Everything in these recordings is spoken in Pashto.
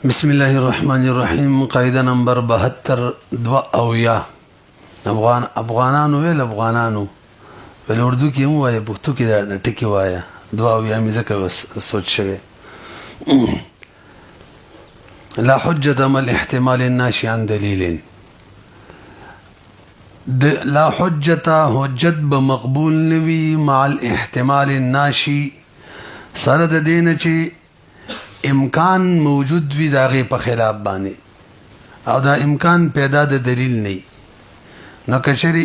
بسم الله الرحمن الرحیم. قاعده نمبر 72 دو اویا. افغانانو ویل افغانانو ول اردو کې مو وایي پښتو کې د ټکی وایا دو اویا مې ځکه سوچ شوی. لا حجة مع الاحتمال الناشئ عن دلیل. لا حجت بمقبول نوی مع الاحتمال الناشئ سره د دین چې امکان موجود وي داغه په خلاف باندې او دا امکان پیدا د دلیل نه نو کچري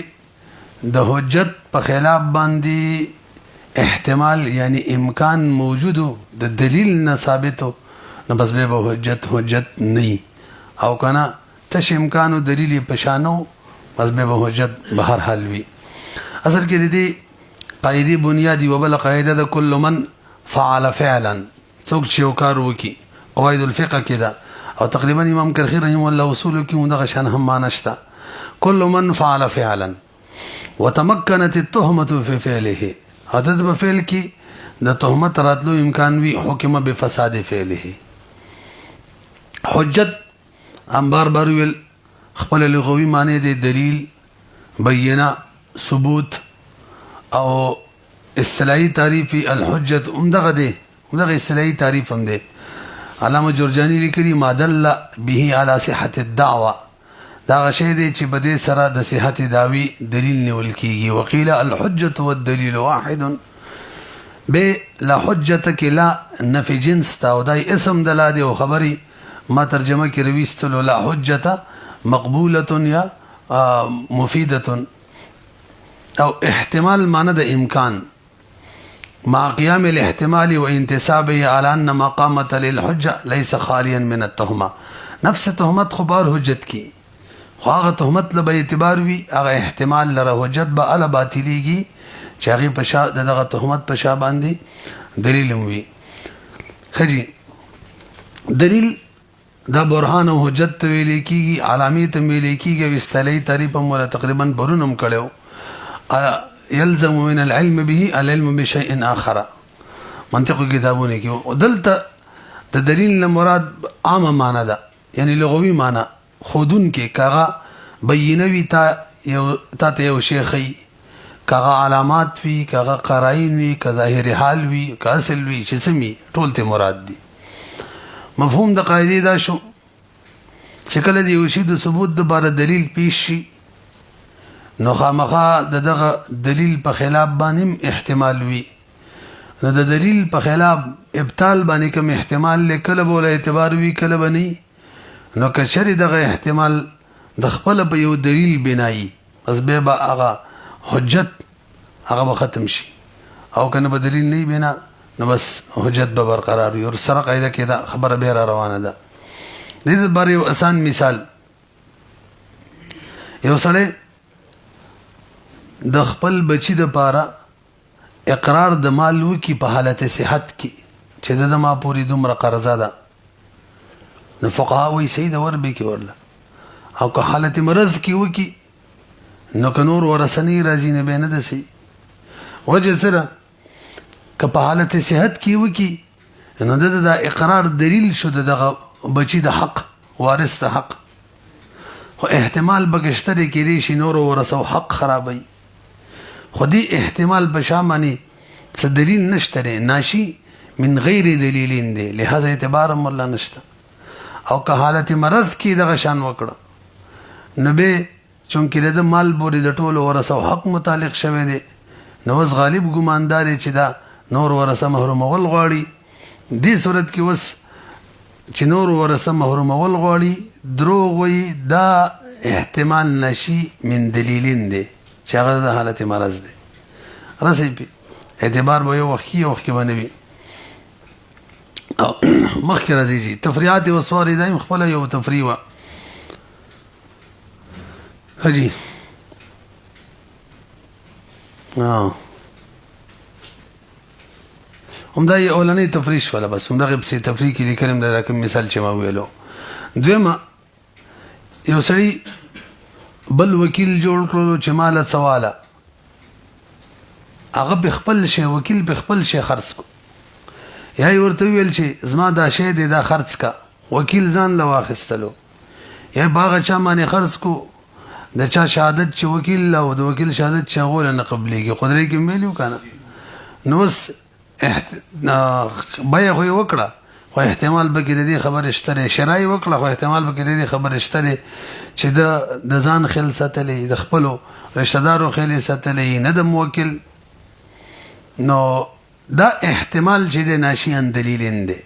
د حجت په خلاف باندې احتمال یعنی امکان موجود د دلیل نه ثابتو نو بس به حجت نه او کنه تش امکان او دلیل په شانو بس به حجت بهر حال وي. اصل کې دې قاعده بنیادی وبل قاعده د کل من فعل فعلا څوک چې یو کار وکي قواعد الفقه کې دا او تقریبا امام کرخی رحمه الله اصول کې دغه شان هم مانشتا. كل من فعل فعلا وتمكنت التهمه في فعله عدد بفعل کې د تهمت راتلو امکان وی حکم بفساد فعله. حجت ام بار ویل خپل لغوي معنی دی دلیل بینه ثبوت او اصطلاحي تعریف الحجت دغه دی دغه اصطلاحي تعریف هم دی. علامه جرجاني لیکلي ما دل به على صحه الدعوه دا شی دی چې بده سره د صحت داوی دلیل نیول کیږي. وقيل الحجه والدليل واحد به لا حجت کې لا نفي جنس تا او دای اسم دلاله او خبري ما ترجمه کې رويستلو لا حجه مقبوله یا مفيده او احتمال معنی د امکان مع قيام الاحتمال وانتسابه على ان مقامة للحجة ليس خاليا من التهمة. نفس تهمت خبار حجت کی خواغه تهمت له اعتبار وی هغه احتمال لره حجت به ال باطلیږي چې هغه په شا دغه تهمت په شا باندې دلیل وي. خجی دلیل دا برهان او حجت ویل کیږي علامه ته ویل کیږي واستلای تعریف مولا تقریبا برونم کړو. يلزم من العلم به العلم بشيء آخر منطق کتابونه کې ودلته د دلیل نه مراد عام معنی ده یعنی لغوي معنی خودون کې کاغه بینوي تا ته یو شیخي کاغه علامات وی کاغه قرائن وی کا ظاهر حال وی کا اصل وی چې سمي ټول ته مراد دي. مفهوم د قاعده دا شو شکل دی وشي د ثبوت د بار دلیل پیش شي نو خامخا دغه دلیل په خلاف باندې احتمال وی نو د دلیل په خلاف ابطال باندې کوم احتمال لیکل بوله اعتبار وی کله بني نو کشری دغه احتمال د خپل په یو دلیل بنای از به با هغه حجت هغه ختم شي او کنه په دلیل نه بنا نو بس حجت به برقرار وي. او سره قاعده کې دا خبره به روانه ده. د دې باره یو آسان مثال یو سره د خپل بچی د پاره اقرار د مال وکي په حالت صحت کې چې د ما پوری دومره قرضه ده نو فقها وی سید وربه کې ورله او که حالت مرض کې وکي نو کنور ورسنی راځي نه بینه ده سي وجه سره که په حالت صحت کې وکي نو د اقرار دلیل شو دغه بچی د حق وارث د حق خو احتمال بغشتري کې شي نور ورسو حق خرابي خودی احتمال بشامانی څه دلیل نشته ناشی من غیر دلیلین دی لہذا اعتبار مولا نشته. او که حالت مرض کې دغه شان وکړه نو به چونکې د مال بوري د ټولو ورثه حق متعلق شوه دی نو وس غالب ګماندار چې دا نور ورثه محرومول غواړي. دې صورت کې وس چې نور ورثه محرومول غواړي دروغ وي دا احتمال نشي من دلیلین دی چې هغه د حالت مرض دی راسي په اعتبار به یو وخت باندې او مخکې راځي تفریعات او سواری دایم خپل یو تفریوا هجی هم دا اولنې تفریش ولا بس هم دا غب سي تفریق کې کلم دا کوم مثال چې ما ویلو. دویمه یو سړی بل وکیل جوړ کړو چې مال سواله هغه به خپل شي وکیل به خپل شي خرڅ کو یا ورته ویل چې زما دا شی دی دا خرڅ کا وکیل ځان له واخیستلو یا باغ چا باندې خرڅ کو د چا شهادت چې وکیل او د وکیل شهادت چې هغه نه قبليږي قدرت کې ویلو کنه نو بس بیا خو وکړه خو احتمال به کې د دې خبر اشتره شرای وکړه خو احتمال به کې د دې خبر اشتره چې د ځان خل ساتلې د خپل رشتہ دارو خل ساتلې نه د موکل نو دا احتمال چې د ناشیان دلیل انده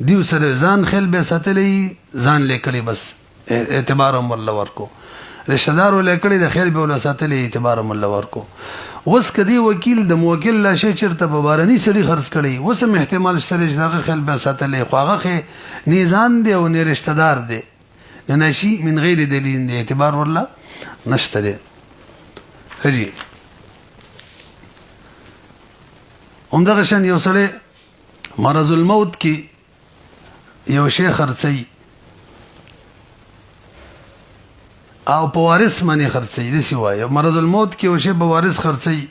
دیو سره ځان خل به ساتلې ځان لیکلي بس اعتبار الله ورکو رشتہ دارو لیکلي د خل به ول ساتلې اعتبار الله ورکو وس کدی وکیل د موکل لا شي چرته په بارني سړي خرڅ کړي وسم احتمال سره چې دغه خل به ساتلې خواغه نيزان دی او نه رشتہ دار دی نه نشي من غیر دلیل دی اعتبار ورله نشته دی خجی همدغه شان یو سړی مرض الموت کې یو شی خرڅي او په وارث باندې خرڅي د سی وای مرض الموت کې یو شی په وارث خرڅي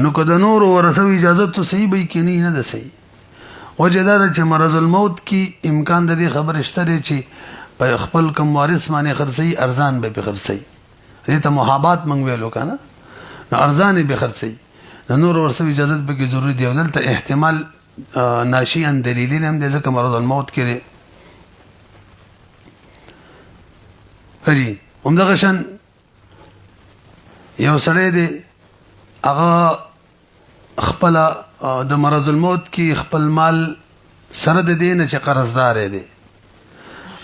نو کده نور ورثه اجازه ته صحیح به کې نه ده صحیح وجدار چې مرض الموت کې امکان د دې خبر شته چې په خپل کوم وارث باندې خرڅي ارزان به خرڅي دې ته محابات منغوي کنه نو ارزان به خرڅي نور ورثه اجازه به کې ضروري دی ولته احتمال ناشی ان دلیلین هم د ځکه مرض الموت کې هري همدغه شان یو سړی دی هغه خپل د مرض الموت کې خپل مال سره د دینه چې قرضدار دی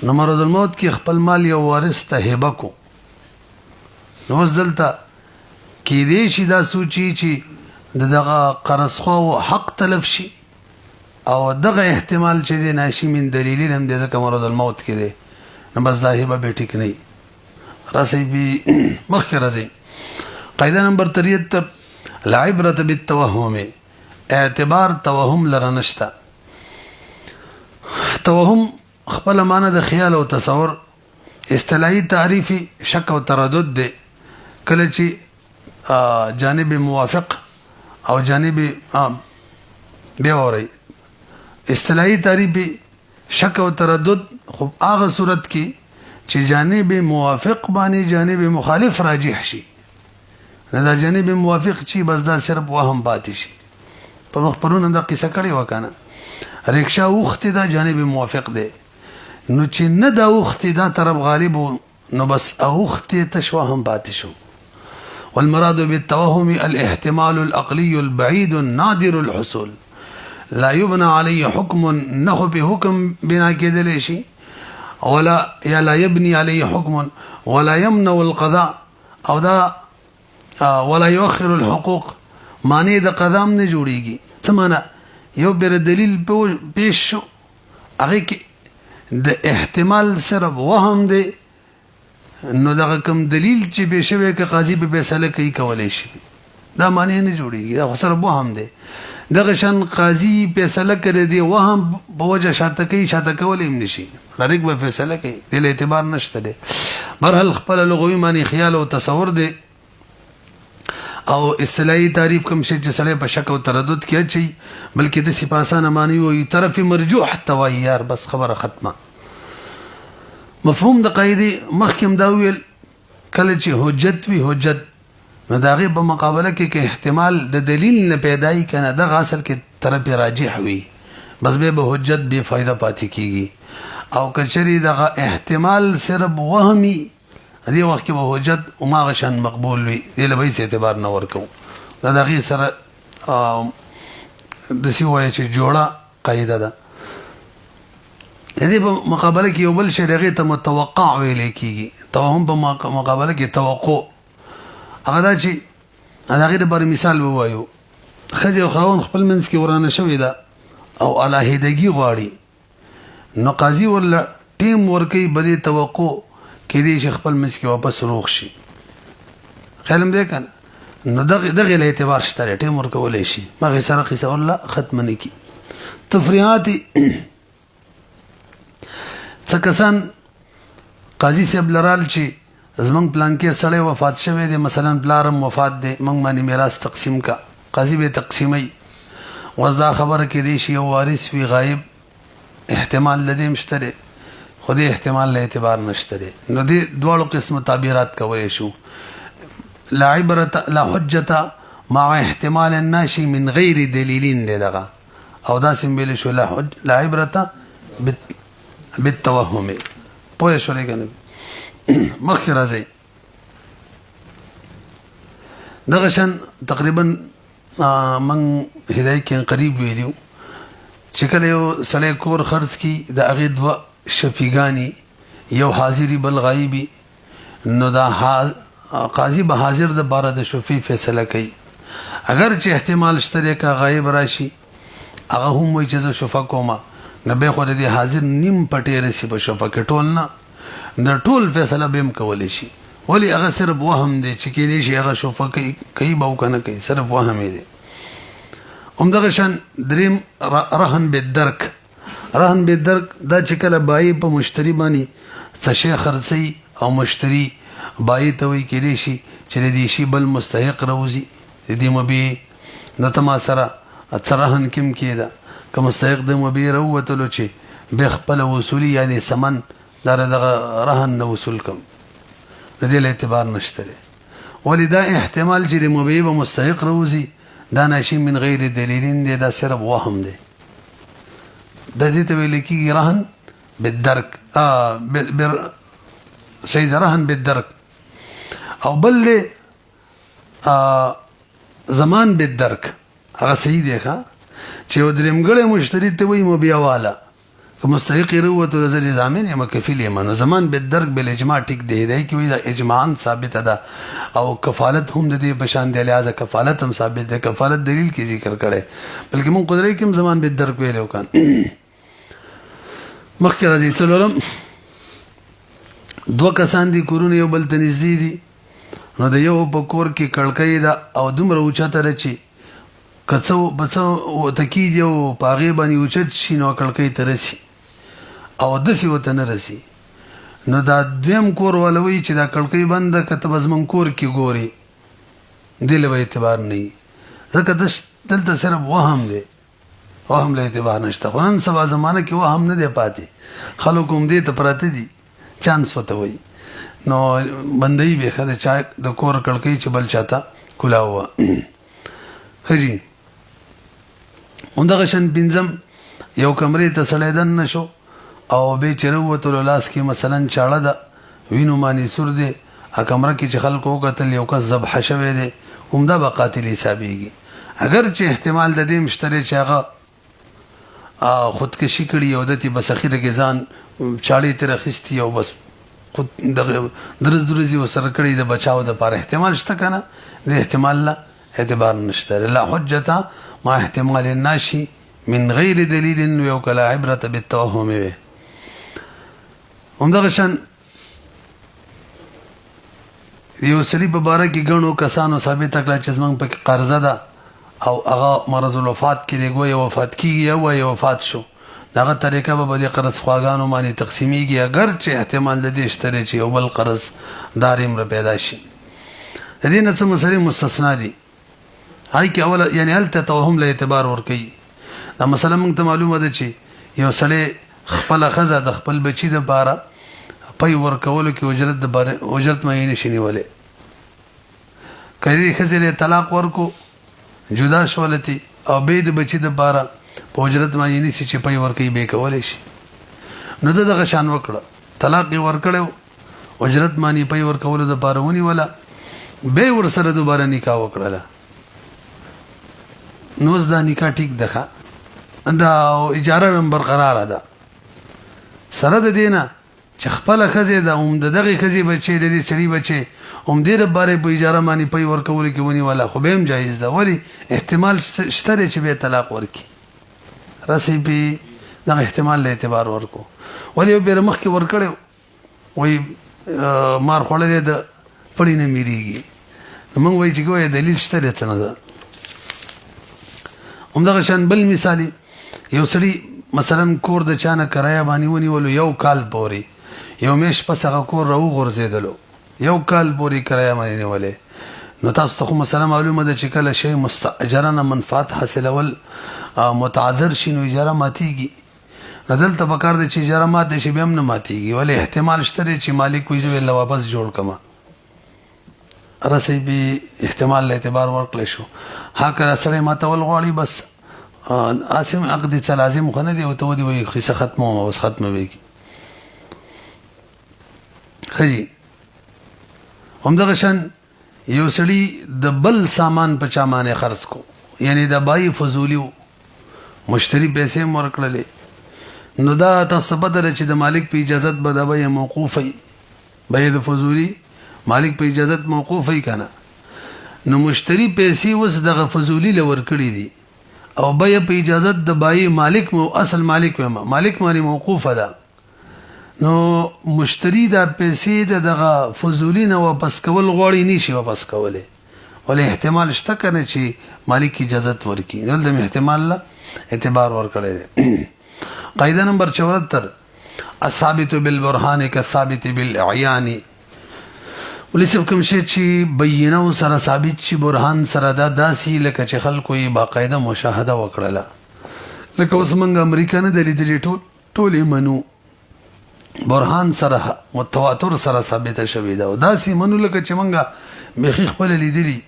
نو مرض الموت کې خپل مال یو وارث ته هبه کو نو دلته کې دې شي دا سوچي چې دغه قرض خو حق تلف شي او دغه احتمال چې د ناشی من دلیل هم د ځکه مرض الموت کې دی نو بس دا هبه به ټیک نه راسي به مخکې راځي قاعده نمبر 73 العبره بالتوهم اعتبار توهم لرنشتا توهم خپل معنی د خیال او تصور اصطلاحي تعریفي شک او تردد دی کله چې جانب موافق او جانب بیا وری اصطلاحي تعریفي شک او تردد خو هغه صورت کې چې جانب موافق باندې جانب مخالف راجح شي نه دا جانب موافق چې بس دا صرف وهم پاتې شي په مخبرونو دا قصه کړي وکنه رکشا وخت دا جانب موافق دی نو چې نه دا وخت دا طرف غالب نو بس اوخت تشوه هم پاتې شو والمراد بالتوهم الاحتمال العقلي البعيد النادر الحصول لا يبنى عليه حكم نخو بحكم بنا كدل شيء ولا لا يبني عليه حكم ولا يمنع القضاء او دا ولا يؤخر الحقوق معنی د قضا نه جوړیږي څه معنا یو بر دلیل پیش شو هغه کې د احتمال صرف وهم دی نو دغه کوم دلیل چې به شوی ک قاضي به فیصله کوي کولای شي دا معنی نه جوړیږي دا صرف وهم دی دغه شان قاضي فیصله کړي دی وهم په وجه شاته کوي شاته کولای هم نشي لریک به فیصله کوي د اعتبار نشته دی مرحل خپل لغوي معنی خیال او تصور دی او اصطلاحي تعریف کوم شي چې سړی په شک او تردد کې اچي بلکې د سپاسانه معنی وي طرف مرجوح تويار بس خبره ختمه مفهوم د قاعده محکم دا ویل کله چې حجت وی حجت نو داغه په مقابله کې احتمال د دلیل نه پیدای کنه د غاصل کې طرف راجح وي بس به حجت به فائدہ پاتې کیږي او کچري دغه احتمال صرف وهمي دې وخت کې به حجت او ما غشن مقبول وي دې له به اعتبار نه ورکو دا دغه سره د سی وای چې جوړه قاعده ده دې په مقابله کې یو بل شی دغه ته متوقع ویل کیږي توهم په مقابله کې توقع هغه دا چې هغه د بر مثال ووایو خځه او خاون خپل منځ کې ورانه شوې ده او الہیدګي غواړي نو قاضي ولا ټیم ورکی بده توقع کې دې شیخ خپل منځ کې واپس روغ شي خیالم دې کنه نو دغه له اعتبار شته ټیم ورکولې شي ما غي سره قصه ولا ختم نه کی تفریحات څکسان قاضي صاحب لرال چې زمنګ پلان کې سړی وفات شوی دی مثلا پلارم وفات دی موږ باندې میراث تقسیم کا قاضي به تقسیمي وزدا خبره کې دی شی وارث وی غایب احتمال لدیم شته خو دې احتمال له اعتبار نشته دی نو دې دواړو قسم تعبیرات کولی شو لا عبرة لا حجة مع احتمال الناشي من غیر دلیلین دی دغه او دا سمبیل شو لا عبرة بالتوهم پوه شولې کنه مخکې راځي دغه شان تقریبا من هدايه کې قریب ویلو چې کله یو سړی کور خرڅ کی د هغې دوه شفیګانی یو حاضری بل غایبی نو دا قاضي به حاضر د باره د شفیع فیصله کوي اگر چې احتمال شته که غایب راشي هغه هم وایي چې زه شفا کومه نو بیا خو د دې حاضر نیم پټې رسي په شفا کې ټول نه د ټول فیصله به هم کولی شي ولی هغه صرف وهم دی چې کېدای شي هغه شفا کوي به او که نه کوي صرف وهم دی همدغه شان دریم رهن بالدرک رهن بالدرک دا چې کله بایع په مشتری باندې څه شی خرڅوي او مشتری بایع ته وایي کېدای شي چې د دې شي بل مستحق راوځي د دې مبیع نو ته ما سره څه رهن کوم کېده که مستحق د مبیع راووتلو چې بیا خپله وصولي یعنې سمن دا دغه رهن نه وصول کړم د دې له اعتبار نشته دی ولې دا احتمال چې د مبیع به مستحق راوځي دا ناشي من غیر دلیلین دی دا صرف وهم دی د دې ته ویل کېږي رهن بالدرک سید رهن بالدرک او بل دی زمان بالدرک هغه صحیح دی ښه چې یو درېمګړی مشتري ته وایي مبیع والا که مستحق یې راووتلو زه دې ضامن یم کفیل یم نو زمان بالدرک بالاجماع ټیک دی دی کې وایي دا اجماعا ثابته ده او کفالت هم د دې په شان دی لحاظه کفالت هم ثابت دی کفالت دلیل کې ذکر کړی بلکې مونږ قدرت کې هم زمان بالدرک ویلی وکړ مخکې راځي څلورم دوه کسان دي کورونه یو بل ته نږدې دي نو د یو په کور کې کړکۍ ده او دومره اوچته ده چې که څه په څه ورته کېږي او په هغې باندې اوچت شي نو کړکۍ ته رسي او داسې ورته نه رسي نو دا دویم کور والا وایي چې دا کړکۍ بنده که ته به زموږ کور کې ګورې دې له به اعتبار نه وي ځکه دلته صرف وهم دی وهم له اعتبار نشته خو نن سبا زمانه کې وهم نه دی پاتې خلک هم دې ته پراته دي چانس ورته وایي نو بندهی به ښه د چا د کور کړکۍ چې بل چاته کولاو وه ښه جي همدغه شان پنځم یو کمرې ته سړی دننه شو او بیا چې راووتلو لاس کې مثلا چاړه ده وینو باندې سور دی هغه کمره کې چې خلکو وکتل یو کس ذبحه شوی دی همدا به قاتل حسابېږي اگر چې احتمال د دې مشته دی چې هغه خودکشي کړي او دتې بس اخره کې ځان چاړې ترې اخیستي او بس خود دغه درز درزي ورسره کړي د بچاو دپاره احتمال شته که نه د احتمال له اعتبار نشته لا حجة مع احتمال الناشي من غیر دلیل یو کله عبرة بالتوهم وي همدغه شان یو سړي په باره کې ګڼو کسانو ثابته کړه چې زموږ پکې قرضه ده او هغه مرض الوفات کې دی ګویا وفات کېږي او وایي وفات شو دغه طریقه به د قرض خواګانو باندې تقسیمیږي اگر چې احتمال د دې شته چې یو بل قرض دار یې پیدا شي د دې نه څه مسلې مستثنا دي هاي کې اوله یعنی هلته توهم له اعتبار ورکوي دا مثلا موږ ته معلومه ده چې یو سړی خپله ښځه د خپل بچي دپاره پی ورکولو کې اجرت معینې شي نیولی که دې ښځې له طلاق ورکو جدا شولتي او بیا د بچي دپاره په اجرت معینې شي چې پی ورکوي بیا کولی شي نو ده دغه شان وکړه طلاق یې ورکړی اجرت معنی پی ورکولو دپاره ونیوله بیا ورسره دوباره نکاح وکړله نو اوس دا نکاح ټیک ده دا اجاره هم برقراره ده سره د دې نه چې خپله ښځې ده هم د دغې ښځې بچې د دې سړي بچې هم دې دپاره په اجاره باندې پی ورکولو کې ونیوله خو بیا هم جایز ده ولې احتمال شته دی چې بیا طلاق ورکړي رسۍ پې دغه احتمال له اعتبار ورکو ولې یو بېره مخکې ورکړی وایي مار خوړلی د پړي نه میرېږي نو موږ وایي چې ګویا دلیل شته دی څه نه ده همدغه شان بل مثالي یو سړي مثلا کور د چا نه کرایه باندې ونیولو یو کال پورې یو میاشت پس هغه کور راوغورځېدلو یو کال پورې کرایه باندې نیولې نو تاسو ته خو مثلا معلومه ده چې کله شی مستاجره نه منفعت حاصلول متعذر شي نو اجاره ماتېږي دلته پکار دی چې اجاره ماته شي بیا هم نه ماتېږي ولې احتمال شته دی چې مالک وایي زه به واپس جوړ کړم رسۍ به احتمال له اعتبار ورکړلی شو ها که سړی ماتول غواړي بس اسیم عقد څه لازم خو نه دی او ته ودې وایي قصه ختموم اوس ختموي ښه جي همدغه شان یو سړي د بل سامان په چا باندې خرڅ کو یعنی د بای فضولی مشتری پیسې ورکړلې نو دا تاسو په دره چې د مالک په اجازه به د بای موقوفي بای د فضولی مالک په اجازه موقوفي کنه نو مشتری پیسې وس د فضولی لور کړی دي او بای په اجازه د بای مالک مو اصل مالک باندې موقوفه ده نو مشتری دا پیسې دغه فضولی نه واپس کول غواړي نشي واپس کوله ولې احتمال شته کنه چې مالک اجازه ورکړي نو د احتمال له اعتبار ورکړي قاعده نمبر 74 الثابت بالبرهان كالثابت بالاعيان ولسب کوم شي چې بینه سره ثابت شي برهان سره دا داسي لکه چې خلکو یې باقاعده مشاهده وکړه لکه اوس موږ امریکا نه دلیدلې ټول منو برهان سره متواتر سره ثابت شوی دا داسي منو لکه چې موږ مخې خپل لیدلی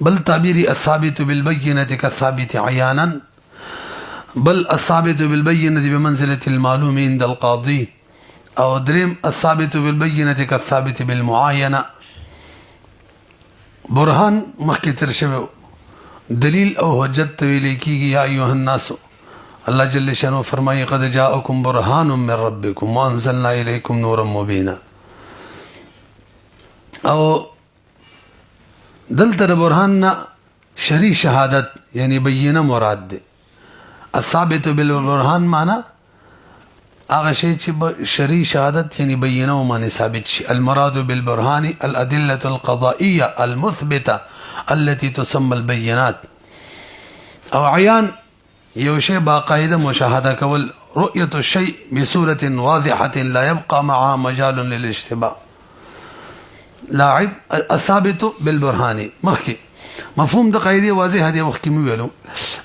بل تعبيري الثابت بالبينة كالثابت عيانا بل الثابت بالبينة بمنزلة المعلوم عند القاضي او دريم الثابت بالبينة كالثابت بالمعاينة برهان مخکې تر شوی دلیل او حجت ویل کیږي یا ایها الناس الله جل شانه فرمایي قد جاءكم برهان من ربكم وانزلنا اليكم نورا مبينا او دلته برهان شرعي شهادت یعنی بینه مراد ده الثابت بالبرهان معنی هغه شی چې شرعي شهادت یعنی بینه او معنی ثابت شي المراد بالبرهان الادله القضائيه المثبته التي تسمى البينات او عيان یو شی باقاعده مشاهده کول رؤيه الشيء بصوره واضحه لا يبقى معها مجال للاشتباه لاعب الثابت بالبرهان مخکي مفهوم د قاعده واضح دی وخت کې ویلو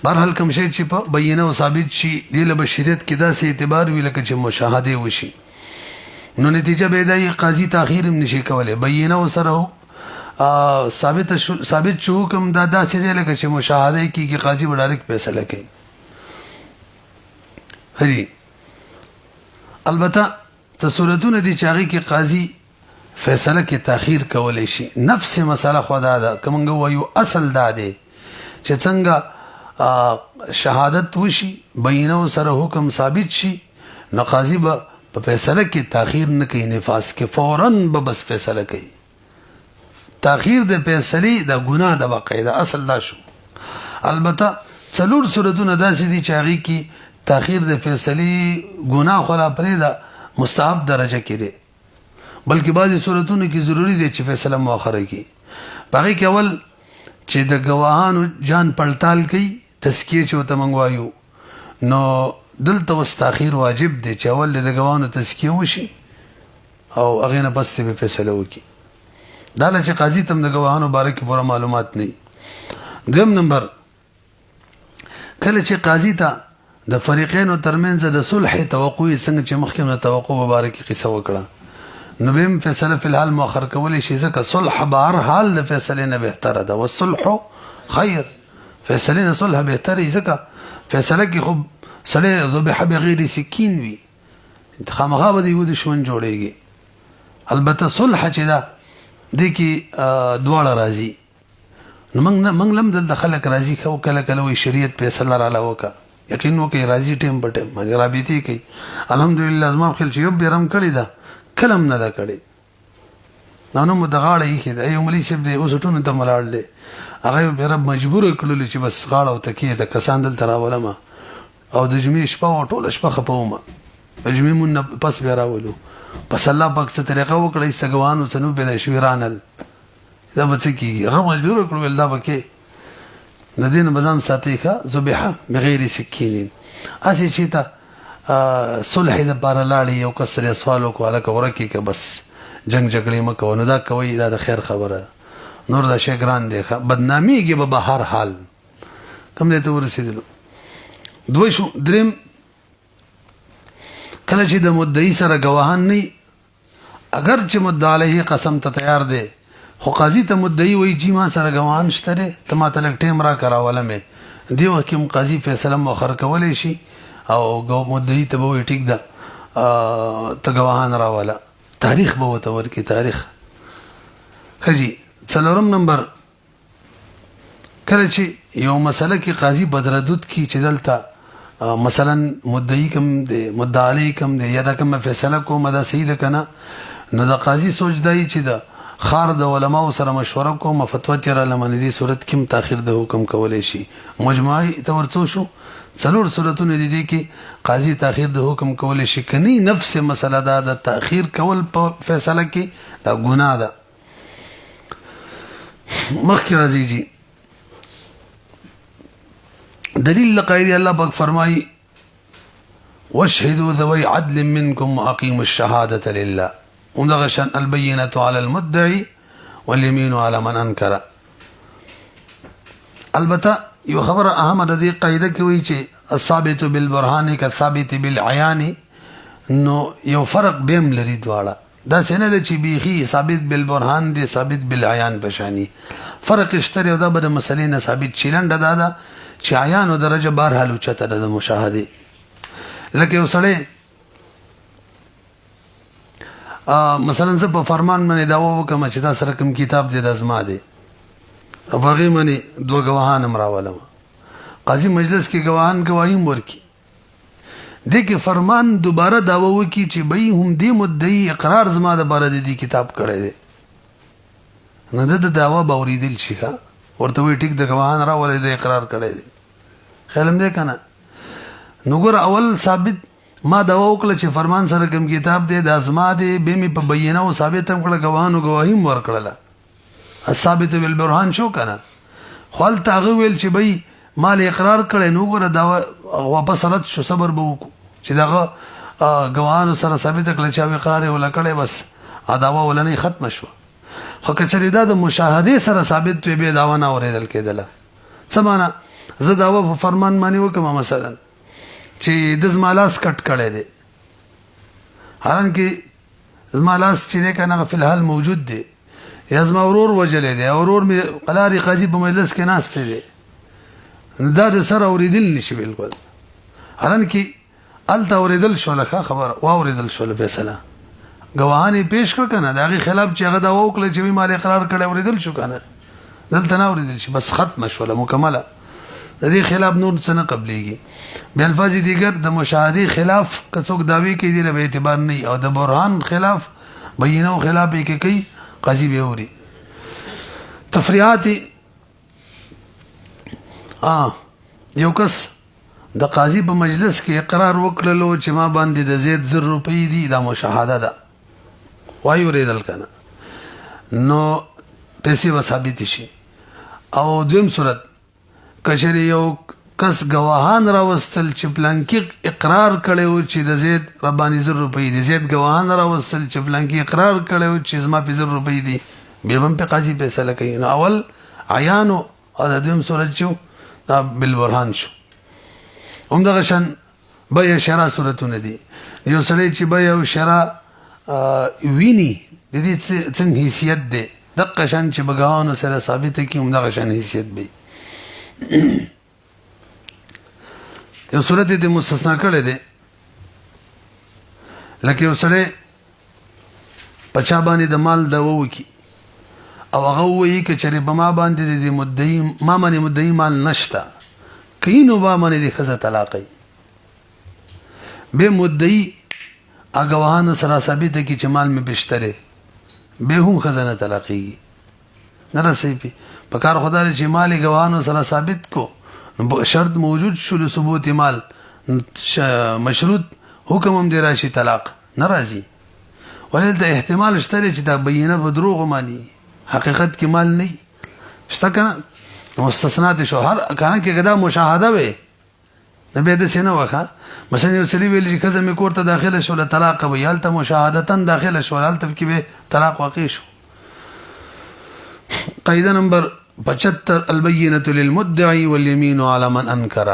بهرحال کوم شی چې په بینه او ثابت شي د بشریت کې داسې اعتبار ویل کې چې مشاهده وشي نو نتیجه به دی قاضي تاخير نشي کولای بینه او سره ثابت شو کوم دا داسې دی لکه چې مشاهده کې قاضي وړاندې فیصله کوي هري البته تصورتونه دي چې هغه کې قاضي فیصله کې تاخير کولای شي نفس مسله خدا ده کومه وایو اصل ده دي چې څنګه شهادت وشي بینه سره حکم ثابت شي نو قاضي به په فیصله کې تاخير نه کوي نفاذ کې فورا به بس فیصله کوي تاخير د فیصله د ګناه د باقاعده اصل لا شو البته څلور صورتونه داسې دي چې هغه کې تاخير د فیصله ګناه خلا پرې ده مستحب درجه کې دي بلکې بعضی صورتونو کې ضروری دي چې فیصله مؤخره کی باقي کې اول چې د گواهانو جان پړتال کوي تزکیه چوته منغوایو نو دلته واس تاخير واجب دی چې اول د گواهانو تزکیه وشي او هغه نه پس به فیصله وکي دا چې قاضي تم د گواهانو باره کې پوره معلومات نه دیم نمبر کله چې قاضي ته د فریقینو ترمنځ د صلح توقع څنګه چې مخکې توقع مبارک قصه وکړه نو بهم فیصله فی الحال مؤخر کولای شي ځکه صلح بهر حال د فیصله نه بهتره ده والصلح خیر فیصله نه صلح بهتره ځکه فیصله کې خو سړی ذبح بغیر سکین وي خامخا به دی ود شون جوړيږي البته صلح چې دا د کې دواړه راځي نو موږ لم د خلک راځي خو کله کله وي شریعت فیصله را لوکا یقین وکي راځي ټیم په ټیم باندې رابطي کوي الحمدلله زما خپل چې یو بیرم کړی دا کلم نه دا کړی نو مدغاړه یې کړه ایو ملي سیب دی اوس ټونه ته ملاړ دی هغه به رب مجبور کړل چې بس غاړه او تکیه د کسان دل تراولم او د جمعې شپه او ټوله شپه خپوم جمعې مون پس بیا راولو پس الله پاک څه طریقه وکړي سګوانو سنو په د شویرانل دا به څه کیږي هغه مجبور کړل دا وکي ندین بزن ساتي ښه ذبیحه بغیر سکین اسی چې تا صلح د بار لاړی یو کسر سوالو کوله کوره کې بس جنگ جګړې مکو نو دا کوي دا د خیر خبره نور دا شي ګران دی بدناميږي به هر حال کوم دې ته ورسېدلو دوی شو دریم کله چې د مدعي سره گواهان نه اگر چې مدعا علیه قسم ته تیار دی خو قاضي ته مدعي وایي چې ما سره گواهان شته ته ما ته لږ ټیم را کراوله مې دی وخت کې قاضي فیصله مؤخر کولی شي او مدعي ته به وایي ټیک ده ته گواهان راوله تاریخ به ورته ورکړي تاریخ. ښه جي 4 نمبر کله چې یو مسله کې قاضي بدردود کی چې دلته مثلا مدعي کم دی مدعا علیه کم دی یا دا کومه فیصله کومه دا صحیح ده کنه نو د قاضي سوچ دی چې د خار د علماو سره مشوره کوم فتوا تیر لمن دي صورت کې تاخير د حکم کولای شي مجموعي تورڅو شو 4 صورتونه دي کې قاضي تاخير د حکم کولای شي کني نفس مسله دا د تاخير کول په فیصله کې دا ګناه ده. مخکې راځي جی دلیل لقائد الله پاک فرمای واشهدوا ذوي عدل منكم واقيموا الشهاده لله ومدغشان البينه على المدعي واليمين على من انكر. البته یو خبر احمد دې قاعده کې وی چې الثابت بالبرهان كالثابت بالعيان نو یو فرق بهم لري دواړه دا څنګه د چې بيخي ثابت بالبرهان دي ثابت بالعيان بشاني فرق اشتري او دا به مسلې نه ثابت چیلند دا چې عیان او درجه بهر حال اوچته د مشاهده لکه وسړی مثلا زه په فرمان باندې داوا وکم چې دا سره کوم کتاب دې د ازما دی او هغه باندې دوه گواهان راولم قاضي مجلس کې گواهان گواهی ورکی دغه فرمان دوباره داوا وکي چې به هم دې مدعي اقرار زما د بار دې کتاب کړی دی نه د داوا باوریدل شي ورته وی ټیک د گواهان راولې د اقرار کړی دی خیالم دې کنه نو ګور اول ثابت ما داوا وکړه چې فرمان سره کوم کتاب دی د ازما دی به می په بینه او ثابت هم کړه گواهانو گواهی ور کړله ثابت بالبرهان شو کنه خپل تاغه ویل چې بای مال اقرار کړي نو ګور داوا واپس رد شو صبر به وکړو چې دغه گواهانو سره ثابت کړل چې اقرار ولا کړي بس داوا ولنه ختم شو. خو کچری دا د مشاهده سره ثابت وي به داوا نه اوریدل کېدله څه معنا زه داوا په فرمان باندې وکم مثلا چې د زمالاس کټ کړي دي حالانکه زمالاس چې کنه په الحال موجود دی یا زما ورور وجلې دی ورور می قلاري قاضي په مجلس کې ناشته دی دا د سره اوریدل نشي بالکل حالانکه الته اوریدل شو لکه خبر واوریدل شو فیصله گواهان پیش کړ کنه داغه خلاف چې هغه دا وکړه چې مال اقرار کړي اوریدل شو کنه دلته نه اوریدل شي بس ختم شو مکمله د دې خلاف نور څه نه قبليږي به الفاظ دیگر د مشاهده خلاف کڅوک داوی کوي د اعتبار نه او د برهان خلاف بینه او خلاف کې کوي قاضي به اوري تفریعات یو کس د قاضي په مجلس کې اقرار وکړلو چې ما باندې د زید 1000 روپۍ دي دا مشاهده ده وایو ریدل کنه نو پیسې وثابت شي او دویم صورت کشری یو کس گواهان راوستل چې پلانکی اقرار کړو چې د زید ربانی 1000 روپۍ دي زید گواهان راوستل چې پلانکی اقرار کړو چې زما په 1000 روپۍ دي به هم په قاضي فیصله کوي نو اول عیان او د دویم صورت شو دا بالبرهان شو هم دغه شان به شرع صورتونه دي یو سړی چې به یو شرع ویني د دې څنګه حیثیت ده دغه شان چې بګاونو سره ثابت کی هم دغه شان حیثیت به یو صورت دې مستثنا کړی دی لکه یو سړی پچا باندې د مال د ووکی او هغه وایي چې په ما باندې د مدعي ما باندې مدعي مال نشته کینو با باندې د خزه طلاقي به مدعي اګوان سره ثابت کی چې مال می بشتره به هم خزانه طلاقي نه رسېږي په کار خدای چې مال ګوانو سره ثابت کو شرط موجود شول ثبوت مال مشروط حکم هم دی راشي طلاق ناراضي ولته احتمال شته چې دا بینه په دروغ مانی حقیقت کې مال نه شته کنه مستثنات شو هر کانه کې غدا مشاهده وي نبی د سینه وکړه مثلا یو سړي ویل چې کزه مې کوړه داخله شو طلاق وي هلته مشاهدتن داخله شو هلته کې به طلاق واقع شو. قاعده نمبر 75 البينه للمدعي واليمين على من انكر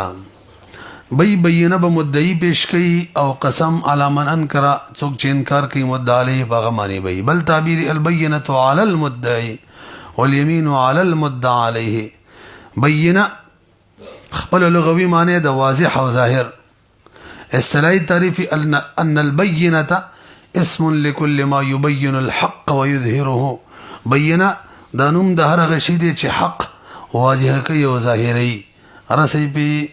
بینه به مدعی پیش کوي او قسم علی من انکر څوک چې انکار کوي مدعا علیه باغه معنی وي بل تعبیر البینه علی المدعی والیمین علی المدعى علیه بینه خپل لغوي معنی د واضح او ظاهر اصطلاحي تعریف ان البینه اسم لكل ما يبين الحق ويظهره بینه دا نوم د هر هغه شی دی چې حق واضح کوي او ظاهري رسي په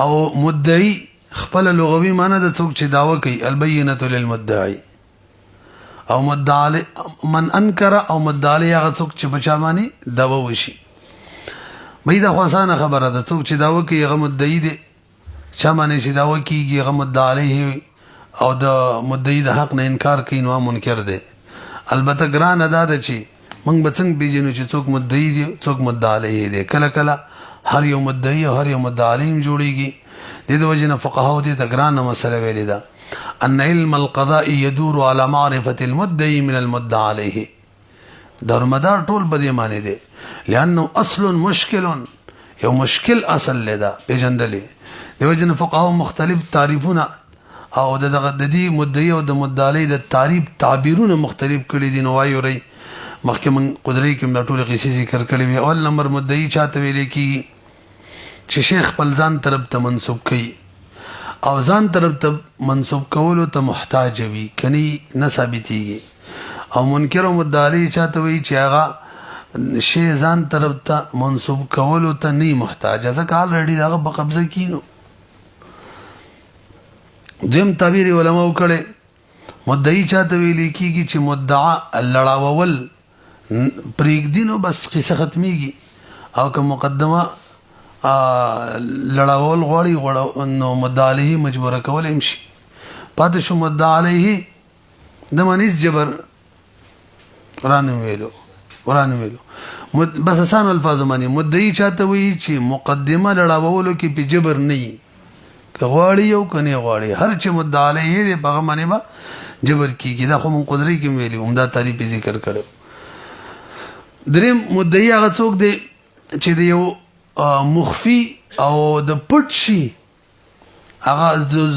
او مدعی خپل لغوي معنی د څوک چې داوا کوي البینه للمدعی او مدعی من انکر او مدعی هغه څوک چې بچا معنی داوا وشي بې دا خاصه خبره ده څوک چې داوا کوي هغه مدعی دی چا معنی چې داوا کوي هغه مدعی او د مدعی د حق نه انکار کوي نو منکر دی البته ګران ادا ده چې موږ به څنګه پیژنو چې څوک مدعی دی څوک مدعی دی کله کله هر یو مدعی او هر یو مدعی جوړیږي د دې وجه نه فقهاو دې تګرانه مسله ویلې ده ان علم القضاء يدور على معرفه المدعي من المدعى عليه دار مدار ټول بده معنی دي لانه اصل مشکل یو مشکل اصل لدا پیژندلې د وجه نه فقهاو مختلف تعریفونه او د دې مدعی او د مدعی د تعریف تعبیرونه مختلف کړي دي نو وایي مخکې من قدرت کې د ټول قصې ذکر کړي وي اول نمبر مدعی چاته ویل کی چې شیخ خپل ځان طرف ته منسوب کړي او ځان طرف ته منسوب کولو ته محتاج وي کني نه ثابتيږي او منکر او مدعی چاته وي چې هغه شی ځان طرف ته منسوب کولو ته نه محتاج ځکه الریډي دغه په قبضه کینو دیم تعبیر علماء کړي مدعی چاته ویل کیږي چې مدعا لړاول پریږدینو بس قصه ختميږي او که مقدمه لړاول غواړي نو مدعی مجبور کول امشي پاتې شو مدعی د منیز جبر ورانه ویلو بس آسان الفاظ معنی مدعی چاته وی چې مقدمه لړاولو کې په جبر نه که غواړي یو کني غواړي هر چې مدعی دې په معنی با جبر کیږي دا خو من قدرت کې ویلي عمدہ تعریف ذکر کړو دریم مدعی هغه څوک دی چې د یو مخفي او د پټ شي هغه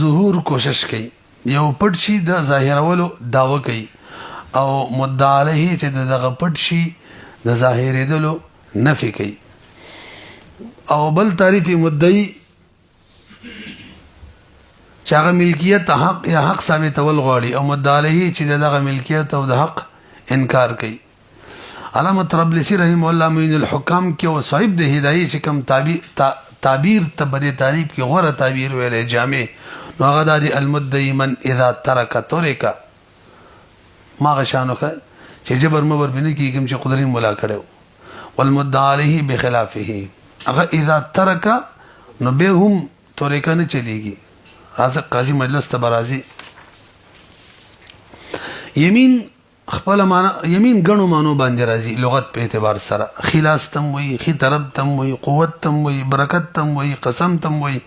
ظهور کوشش کوي یو پټ شي د ظاهرولو داوا کوي او مدعی علیه چې دغه پټ شي د ظاهرېدلو نفي کوي او بل تعریف مدعی چې هغه ملکیت حق یا حق ثابتول غواړي او مدعی علیه چې دغه ملکیت او د حق انکار کوي علامه طرابلسی رحم الله معین الحکام کې او صاحب د هدايه چې کوم تعبیر تبدی تعریف کې غوړه تعبیر ویلې جامع نو هغه د المدعی من اذا ترک ترک ما غشانو چې جبر مبر بنه کې کوم چې قدرت مولا کړو والمدعى عليه بخلافه هغه اذا ترک نو به هم ترک نه چلیږي راځه قاضي مجلس ته برازي یمین خپل معنا یمین غنو مانو باندې راځي لغت په اعتبار سره خلاص تم وي خي طرف تم وي قوت تم وي برکت تم وي قسم تم وي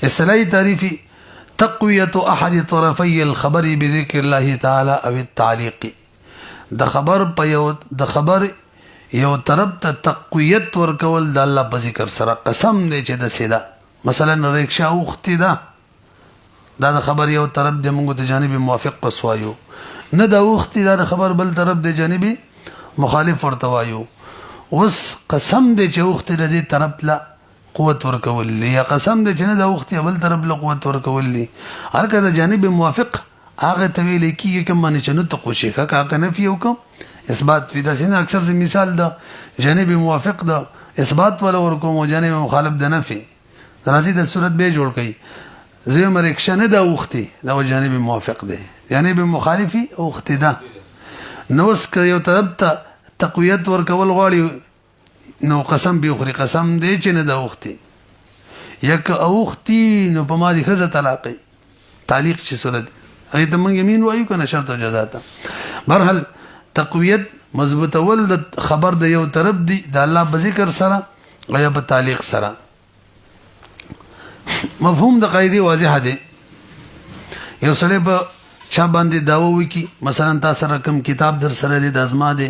اصطلاحي تعریفي تقويه احد طرفي الخبر بذكر الله تعالى او التعليق د خبر په یو طرف ته تقویت ورکول د الله په ذکر سره قسم دی چې د سیدا مثلا ریکشا اوختي دا د خبر یو طرف د موږ ته جانب موافق پسوایو نه دا وختي دا خبر بل طرف د جانبي مخالف ورته وایو اوس قسم دې چې وختي د دې طرف لا قوت ورکول یا قسم دې چې نه دا وختي بل طرف لا قوت ورکول هر کله جانب موافق هغه تویل کیږي کوم باندې چې نو تقوشي کا نفي وکم اثبات ودا سینه اکثر سے مثال دا جانب موافق دا اثبات ولا ورکوم او جانب مخالف د نفي راځي د صورت به جوړ کړي زه مرکشه نه دا وختي دا جانب موافق دی جانب مخالفي او اقتدا نو اس یو طرف ته تقویت ورکول غواړي نو قسم به خوري قسم دی چې نه دا وختي یک اوختي نو په ما دي خزه طلاقي تعلیق چې صورت هغه ته موږ یمین وایو کنه شرط او جزاء برحال تقویت مضبوط ول د خبر د یو طرف دی د الله په ذکر سره یا په تعلیق سره مفهوم د قاعده واضح دی یو سړی په چا باندې داوا وکي مثلا تاسو سره کوم کتاب در سره دی د ازما دی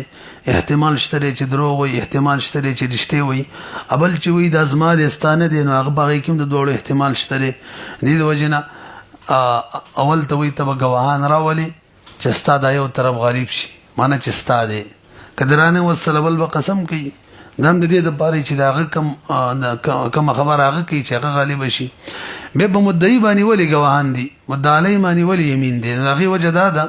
احتمال شته چې دروغ وي احتمال شته چې رښتیا وي ابل چې وي د ازما دی ستانه دی نو هغه باغې کوم د دوړو احتمال شته دی د وجنه اول ته وي ته غواهان راولي چې ستا د یو طرف غریب شي معنی چې ستا دی کدرانه وسلبل به قسم کوي دم د دې د پاره چې داغه کم خبر هغه کوي چې هغه غالب شي به په مدعي باندې ولي غواهان دي مدعي علی باندې ولي یمین دي هغه وجه دا ده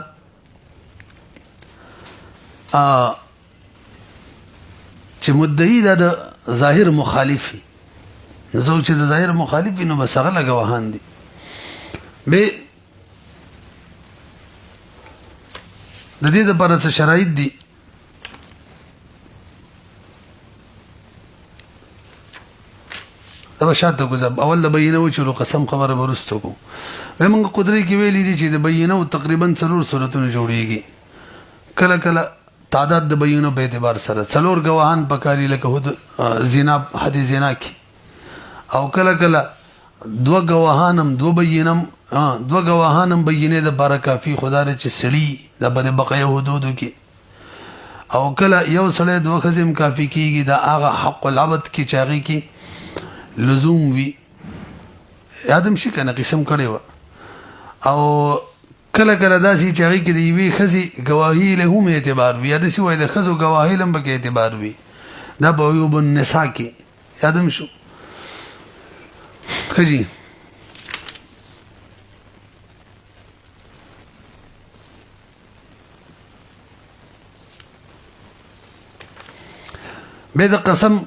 چې مدعي د ظاهر مخالفي نو چې د ظاهر مخالفي نو بس هغه غواهان دي به د دې د پاره څه شرایط دي دا شاته کوم اول بینه و چې قسم خبره ورستو کو موږ قدرت کې ویلې دي چې د بینه او تقریبا 3 صورتونه جوړيږي کله کله تعداد د بینه په اعتبار سره 4 غواهان پکاري لکه هود زنا حدیث زنا کې او کله کله 2 غواهانم 2 بینم 2 غواهانم بینه د بار کافی خدا دې چې سړي د بقای حدود کې او کله یو سړی 2 خزم کافی کیږي دا هغه حق العبد کې چاغي کې لزوم وی یادم شي کنه قسم کړي و او کله کله داسي چې هغه کې دی وی خزي گواهی له هم اعتبار وی دا سی وای د خزو گواهی لم به اعتبار وی دا په یو بن نساء کې یادم شو خجی به د قسم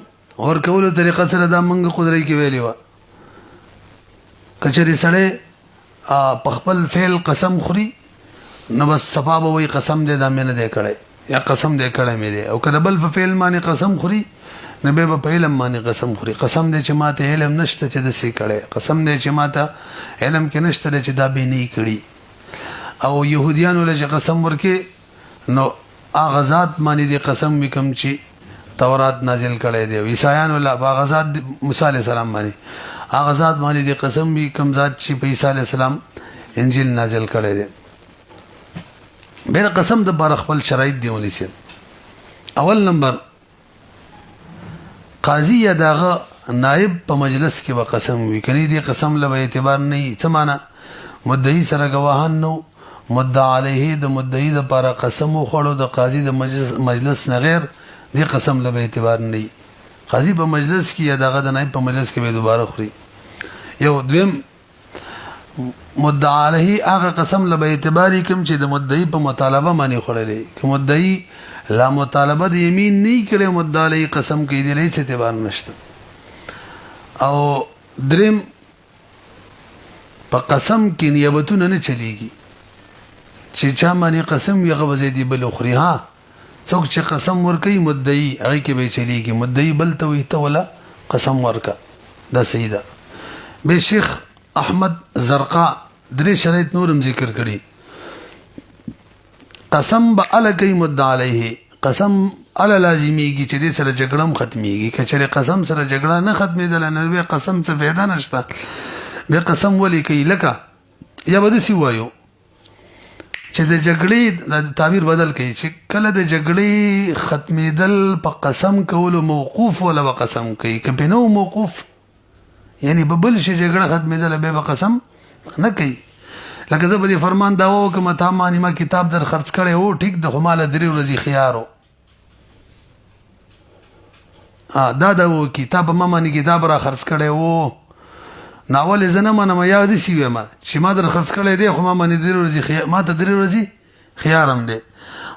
اور کولو طریقه سره دا منګه قدرت کې ویلی و کچري سړی په خپل فعل قسم خوري نو بس صفاب وي قسم دې دا مینه دې کړي یا قسم دې کړي مې دې او کله بل په فعل باندې قسم خوري نه به په علم باندې قسم خوري قسم دې چې ماته علم نشته چې د سې کړي قسم دې چې ماته علم کې نشته چې دا به نه کړي او يهوديانو له قسم ورکه نو اغزاد باندې دې قسم وکم چې تورات نازل کړي دی عیسایانو له باغزاد موسی عليه السلام باندې اغزاد باندې د قسم وی کم ذات چې په عیسی عليه السلام انجیل نازل کړي دی به قسم د بار خپل شرایط دی ونیسي اول نمبر قاضي یا دغه نائب په مجلس کې به قسم وی کني دی قسم له اعتبار نه څه معنا مدعي سره گواهان نو مدعا علیه د مدعي د لپاره قسم خوړو د قاضي د مجلس نه غیر دی قسم له اعتبار نه قاضي په مجلس کې یا دغه د نائب په مجلس کې به دوباره خوري یو دویم مدعا علیه هغه قسم له اعتبار کوم چې د مدعي په مطالبه باندې خورلې کوم مدعي لا مطالبه د یمین نه کړي مدعا علیه قسم کې دی لې اعتبار نشته او دریم په قسم کې نیابتونه نه چلیږي چې چا باندې قسم یې غوځي دی بل خوري ها څوک چې قسم ورکړي مدعي هغه کې به چلیږي مدعي بل ته وي ته ولا قسم ورکا دا صحیح ده به شیخ احمد زرقاء درې شرایط نورم ذکر کړي قسم به الګي مدعا علیه قسم ال لازمیږي چې دې سره جګړم ختميږي کچره قسم سره جګړه نه ختمېدل نه به قسم څه فایده نشته به قسم ولي کوي لکه یا بده سی وایو چې د جګړې د تعبیر بدل کړي چې کله د جګړې ختمېدل په قسم کولو موقوف ولا په قسم کوي کله نو موقوف یعنی ببل شي جګړه ختمېدل به په قسم نه کوي لکه زه به فرمان دا و کوم ته ما کتاب در خرڅ کړي او ټیک د هماله درې ورځې خيارو دا و کتاب ما کتاب را خرڅ کړي وو ناول زنه ما یاد سی وما چې ما در خرڅ کړي دی خو ما باندې درې ورځې ما ته درې ورځې خيارم دی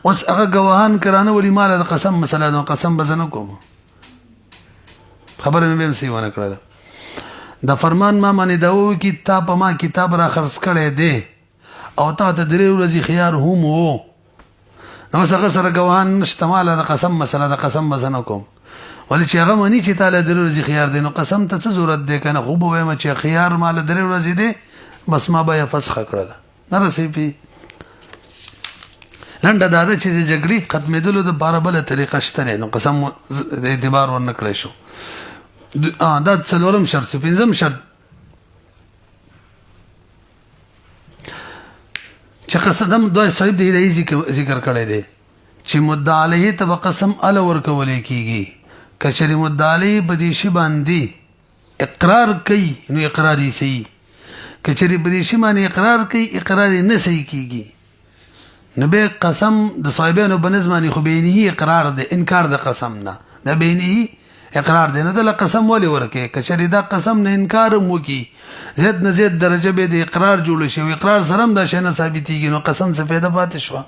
اوس هغه گواهان کرانه ولی مال د قسم مثلا نو قسم بزنه کوم خبره مې هم سی ونه کړله دا فرمان ما باندې دا و کتاب ما کتاب را خرڅ کړي دی او ته د درې ورځې خيار هم وو نو څنګه سره گواهان نشته مال د قسم مثلا د قسم بزنه کوم ولې چې هغه مانی چې تعالی درې ورځې خيار دی نو قسم ته څه ضرورت دی کنه خو به وایم چې خيار مال درې ورځې دی بس ما به فسخ کړل نه رسې پی لنډه دا چې جګړې ختمېدلو د باربل طریقه شته نو قسم اعتبار ورنکړې شو دا څلورم شرط پنځم شرط چې قسم دوی صاحب د هدایي ذکر کړی دی چې مدعا علیه ته قسم ال ورکول کیږي کچری مدعا علیه په دې شی باندې اقرار کوي نو اقرار یې صحیح کچری په دې شی باندې اقرار کوي اقرار یې نه صحیح کیږي نو به قسم د صاحبانو بنظمانی خو بینه اقرار دی انکار د قسم نه د بینه اقرار دی نو د قسم ولې ورکه کچری دا قسم نه انکار مو کی زید نه زید درجه به د اقرار جوړ شي او اقرار سره هم دا شی نه ثابتېږي نو قسم څه فائدہ پاتې شو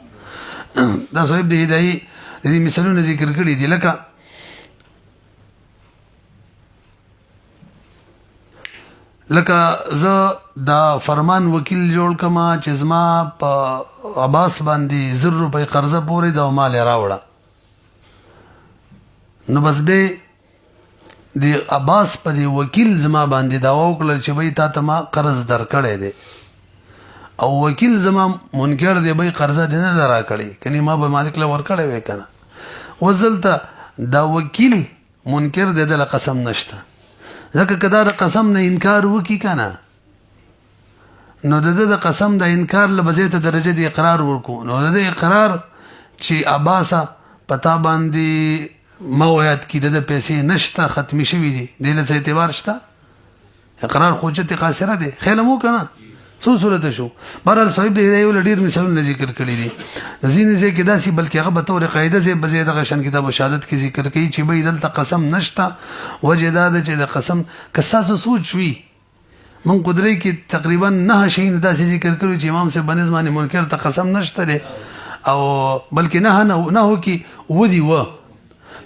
دا صاحب د هدایي د دې مثالونه ذکر کړی دي لکه زه دا فرمان وکیل جوړ کما چې زما په عباس باندې 1,000 روپۍ قرضه پورې د مال راوړه نو بس به د عباس په دی وکیل زما باندې دا وکړل چې وای تا ته ما قرض درکړې دی او وکیل زما منکر دی به قرضه نه درا کړی کني ما به مالک له ورکړې وې کنه وزلته دا وکیل منکر دی د قسم نشته ځکه کدا د قسم نه انکار وکي کنه نو د قسم د انکار له بځای ته درجه د اقرار ورکو نو د اقرار چې عباسه پتا باندې موعد کې د پیسې نشته ختمي شوی دي د له اعتبار شته اقرار خوجت قاصره دي خیلمو کنه څو صورت شو بهر صاحب د هدايه ول ډیر مثالونه ذکر کړی دي زین زه کې داسي بلکې هغه به تور قاعده زه بزید غشن کتاب شهادت کې ذکر کوي چې به دلته قسم نشته وجداد چې د قسم کساس سوچ وی من قدرت کې تقریبا 9 شي داسي ذکر کړو چې امام سے بنظمانی منکر ته قسم نشته دي او بلکې نه هو کې ودی و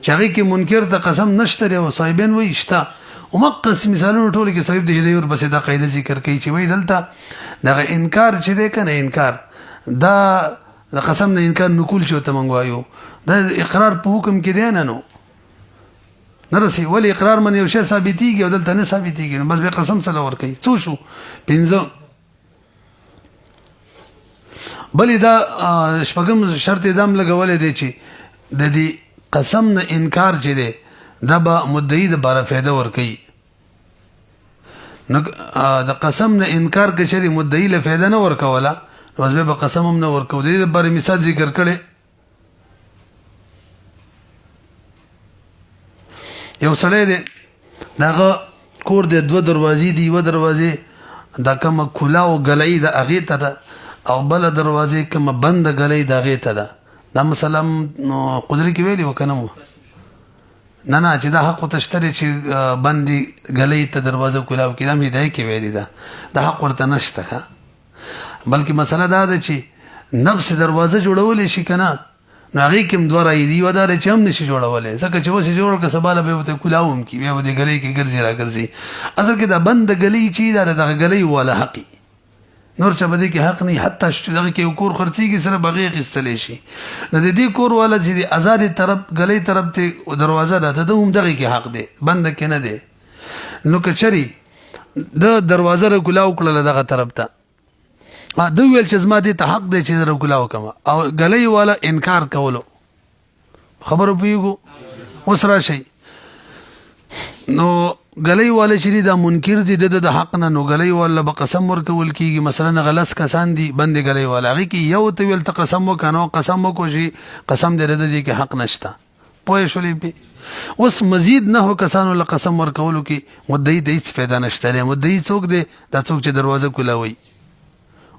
چې هغه کې منکر ته قسم نشته او صاحبین وای شته او مقص مثالونه ټول کې صاحب د هدايه ور بس دا قاعده ذکر کوي چې وای دلته دا انکار چې ده کنه انکار دا د قسم نه انکار نقول شو ته مونږ وایو دا اقرار په حکم کې دی نه نو نرسي ولی اقرار من یو شی ثابتيږي او دلته نه ثابتيږي نو بس به قسم سره ور کوي څو شو 15 بلې دا شپږم شرط دام لګولې دی چې د دې قسم نه انکار چې دی دا به مدعی د بار فائدہ ور کوي نو د قسم نه انکار کې چې مدعی له فائدہ نه ور کوله نو به قسم هم نه ور کو دی د بار مثال ذکر کړي یو سړی دی داغه کور د 2 دروازې دی و دروازې دا کوم کلا او غلې د اغه ته او بل دروازې کوم بند غلې د اغه ته ده دا مثلا قدرت کې ویلی وکنه نه چې دا حق تشتري چې بندي غلې ته دروازه کولاو کې دا هدايه کې ویلی دا حق ورته نشته بلکې مسله دا ده چې نفس دروازه جوړول شي کنه نو هغه کوم دوه راي دی ودار چې هم نشي جوړولې ځکه چې وسه جوړ که سباله به ته کولاوم کې بیا به غلې کې ګرځي را ګرځي اصل کې دا بند غلې چې دا د غلې ولا حقي نور چې بده کې حق نه حتی چې دغه کې کور خرڅيږي سره بغیر خستلې شي نو د دې کور والا چې آزاد طرف غلې طرف ته دروازه ده ته هم دغه کې حق دی بند کې نه دی نو کچري د دروازه ر کولاو کړل دغه طرف ته دوی ویل چې زما دې ته حق دی چې در کولاو کما او غلې والا انکار کولو خبرو پیګو وسره شي نو غلې والا چې دا منکر دي د حق نه نو غلې والا به قسم ورکول کیږي مثلا غلس کسان دي بند غلې والا هغه کې یو ته ویل ته قسم وکنو قسم وکړي شي قسم دې د دې کې حق نشته پوه شولې په اوس مزید نه هو کسانو له قسم ورکولو کې مدعي د هیڅ فایده نشته مدعي څوک دی دا څوک چې دروازه کولاوي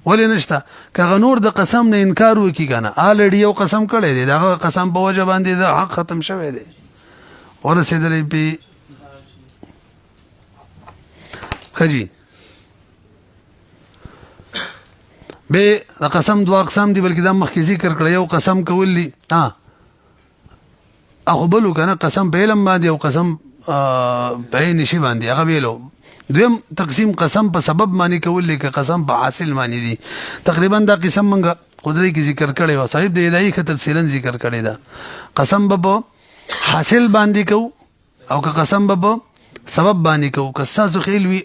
ولې نشته کغه نور د قسم نه انکار وکي کنه الریډي یو قسم کړی دی دا قسم په وجه باندې د حق ختم شوی دی ورسېدلې په خجی به د قسم دوه اقسام دي بلکې دا مخکې ذکر کړی یو قسم کولی اخبلو کنه قسم په علم باندې او قسم په نشي باندې هغه ویلو دویم تقسیم قسم په سبب معنی کولی که قسم په حاصل معنی دي تقریبا دا قسم منګه قدرت کی ذکر کړی و صاحب د هدايه ک تفصیلا ذکر کړی دا قسم په حاصل باندې کو او که قسم په سبب باندې کو که تاسو خیل وی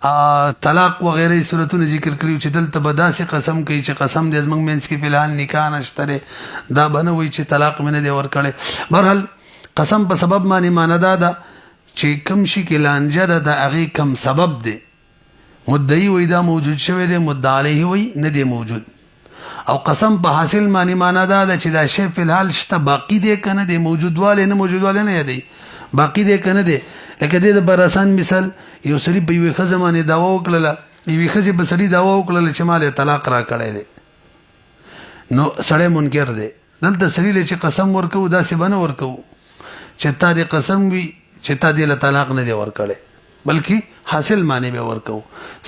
طلاق وغیرہ صورتونه ذکر کړیو چې دلته به داسې قسم کوي چې قسم دې زمنګ مینس کې فلحال نکاح نشته دا بنه وی چې طلاق منه دی ور کړي برحال قسم په سبب باندې معنی دا چې کم شي کې لانجه د هغه کم سبب دی مدعي وای دا موجود شوی دی مدعا علیه وای نه دی موجود او قسم په حاصل معنی معنا دا چې دا شی په الحال شته باقی دی کنه دی موجودواله نه موجودواله نه دی باقی دی کنه دی لکه د براسان مثال یو سړي په یوه خزمانه داوا وکړه یوه خزي په سړي داوا وکړه چې مال طلاق را کړی دی نو سړی منکر دی دلته سړي له چې قسم ورکو دا څه بنه ورکو چې تا دې قسم وي چې تا دې له طلاق نه دی ورکړی بلکې حاصل معنی به ورکو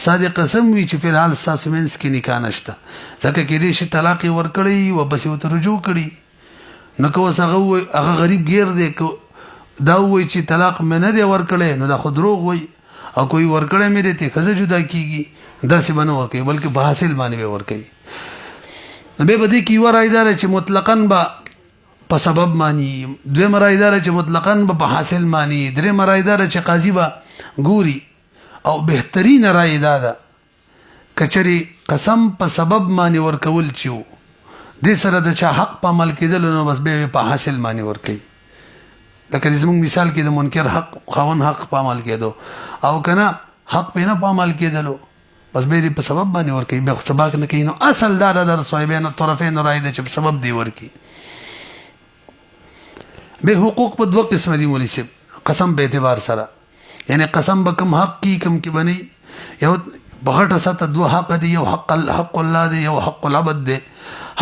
صادق قسم وی چې په حال تاسو منس کې نکاح نشته ځکه کې دې شي طلاق ورکړی او بس یو ته رجوع کړي نو کو هغه غریب غیر دی دا وای چې طلاق مې نه دی ورکړی نو دا خود دروغ وای او کوئی ورکړی مې دې ته خزه جدا کیږي دا څه بنه ورکړي بلکې په حاصل معنی به ورکړي به بده کی ور ایدار چې مطلقاً با په سبب معنی دوی مرایدار چې مطلقاً په حاصل معنی درې مرایدار چې قاضي با ګوري او بهترین رائے دا کچري قسم په سبب معنی ورکول چیو د سره د چا حق په عمل کېدل نو بس به په حاصل معنی ورکي لکه زموږ مثال کې د منکر حق خاون حق په عمل کېدو او کنه حق په نه په عمل کېدلو بس به په سبب باندې ورکي به سبق نه کینو اصل دا در صاحبین طرفین رائے د چې سبب دی ورکی به حقوق په دوه قسم دي مولوی صاحب قسم په اعتبار سره یعنی قسم به کم حق کی کم کی بنی یو بغټه سات دوه حق دي یو حق الله دی یو حق العبد دی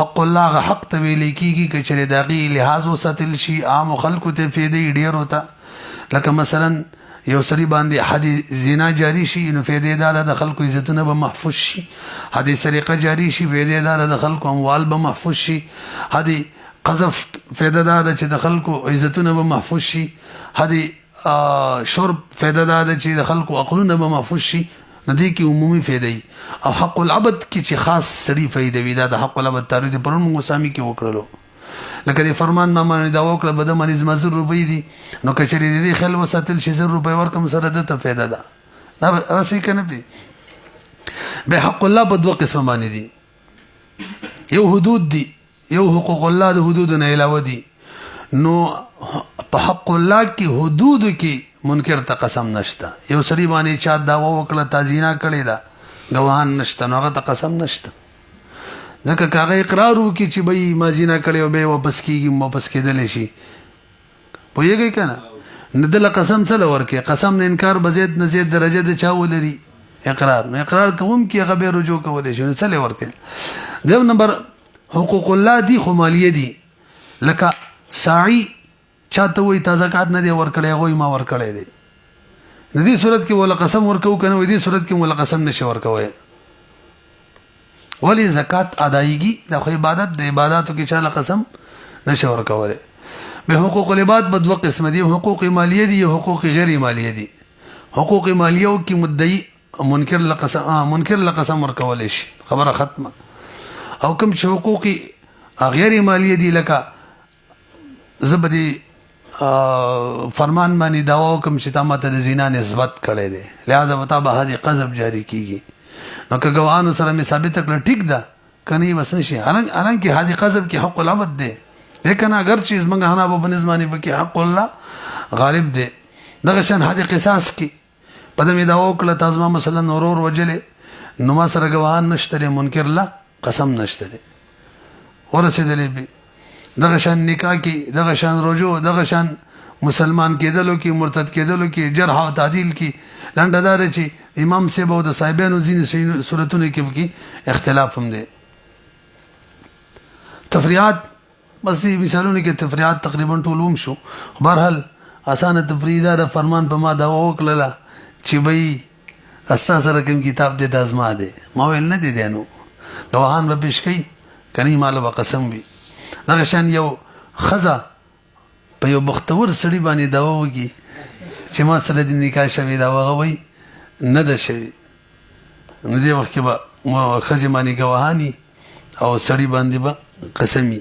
حق الله غ حق ته ویل کیږي چې چره داغي لحاظ وساتل شي عام خلکو ته فائدې ډیر ہوتا لکه مثلا یو سړي باندې حد زنا جاری شي نو فائدې دار د خلکو عزتونه به محفوظ شي حد سرقه جاری شي فائدې دار د خلکو اموال به محفوظ شي حد قذف فائدہ دا چې د خلکو عزتونه به محفوظ شي هدي شرب فائدہ دا چې د خلکو عقلونه به محفوظ شي ندی کی عمومي فائدې او حق العبد کی چې خاص سړي فائدې وي دا د حق العبد تعریف پرون موږ سامي کې وکړلو لکه د فرمان ما باندې دا وکړه بده باندې زمزر روپۍ دي نو کچري دې خل وساتل شي 100 روپۍ ورکم سره د ته فائدہ ده راسي کنه به حق الله په دوه قسم باندې دي یو حدود دي یو حقوق الله د حدود نه علاوه دي نو په حق الله کې حدود کې منکر ته قسم نشته یو سړي باندې چا داوا وکړه تازینا کړی دا غواهان نشته نو هغه ته قسم نشته ځکه کاغه اقرار وکړي چې به ما زینا کړی او به واپس کیږي واپس کېدل شي پوهیږي کنه ندل قسم څه ورکه قسم نه انکار بزید نه زید درجه د چا ولري اقرار نو اقرار کوم کې هغه به رجوع کولای شي نو څه ورکه دیو نمبر حقوق الله دي خو مالیه دي لکه ساعی چاته وي زکات نه دی ورکړی غوي ما ورکړی دی د دې صورت کې ولا قسم ورکو کنه و دې صورت کې ولا قسم نشي ورکوي ولی زکات ادایګي د خو عبادت د عبادتو کې چاله قسم نشي ورکوي به حقوق العباد په دوه قسم دي حقوق مالیه دي او حقوق غیر مالیه دي حقوق مالیه کې مدعي منکر لقسم ورکول شي خبره ختمه او کوم چې حقوق غیر مالیه دي لکه زبدي فرمان باندې داوا کوم چې تاسو ته د زنا نسبت کړي دي لہذا وتا به هدي قذف جاری کیږي نو که ګوانو سره می ثابت کړه ټیک ده کني بس نشي حالانکه هدي قذف کې حق العبد ده لیکن اگر چیز منګه حنا په بنزمانه په کې حق الله غالب ده دغه شان هدي قصاص کې پدمه داوا کړه تاسو مثلا اورور وجلې نو ما سره ګوان نشته منکر لا قسم نشته ده ورسېدلې به دغه شان نکاح کې دغه شان رجوع دغه شان مسلمان کېدلو کې مرتد کېدلو کې جرح او تعدیل کې لنډدار چې امام صاحب او د صاحبانو ځینې صورتونو کې اختلاف هم دي تفریعات بس دې مثالونه کې تفریعات تقریبا ټولوم شو بهرحال اسانه تفریدا د فرمان په ما دا وکړه چې بھئی اساس سره کوم کتاب دې د ازما دي ما ویل نه دي دینو غواهان به پیش کړي کني مال به قسم وي دغه شان یو خزا په یو بختور سړي باندې داوا وږي چې ما سره د نکاح شوی دا وغوي نه ده شوی نو دې وخت کې به خزي باندې ګواهانی او سړي باندې به قسمی